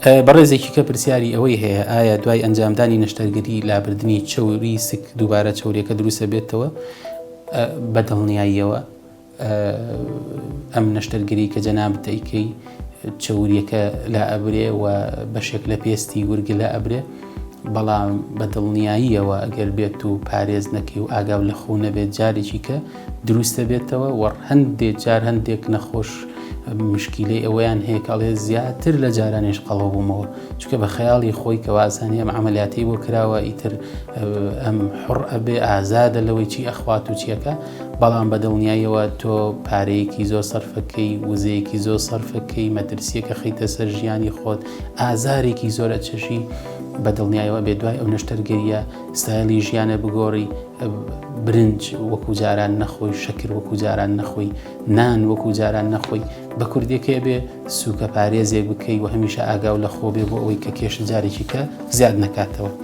بەڕێزێکی کە پرسیاری ئەوەی هەیە ئایا دوای ئەنجامدانی نەشتەرگەری لابردنی چەوری سک دووبارە چەوریەکە دروستە بێتەوە؟ بەدڵنیاییەوە ئەم نەشتەرگەری کە جەنابەت دەیکەی چەوریەکە لا ئەبرێ و بەشێک لە پێستی ورگە لا ئەبرێ، بەڵام بەدڵنیاییەوە ئەگەر بێت و پارێز نەکەی و ئاگاو لە خۆ نەبێت جارێکی کە دروستە بێتەوە وەڕ هەندێک جار هەندێک نەخۆش مشکیلەی ئەوەیان هەیە کاڵێ زیاتر لە جارانێش قەڵەو بوومەوە، چونکە بە خەیاڵی خۆی کە وازانێ ئەم عەمەلیاتەی بۆ کراوە ئیتر ئەم حوڕ ئەبێ ئازادە لەوەی چی ئەخوات و چیەکە، بەڵام بەدڵنیاییەوە تۆ پارەیەکی زۆر سەرفەکەی، وزەیەکی زۆر سەرفەکەی، مەترسیەکە خەیتە سەر ژیانی خۆت، ئازارێکی زۆرە چەشی، بەدڵنیاییەوە بێ دوای ئەو نەشتەرگەریە ستایلی ژیانە بگۆڕی، برنج وەکو جاران نەخۆی، شەکر وەکو جاران نەخۆی، نان وەکو جاران نەخۆی، بە کوردیەکەی بێ سووکە پارێزێک بکەی و هەمیشە ئاگاو لە خۆ بێ بۆ ئەوەی کە کێشە جارێکی کە زیاد نەکاتەوە.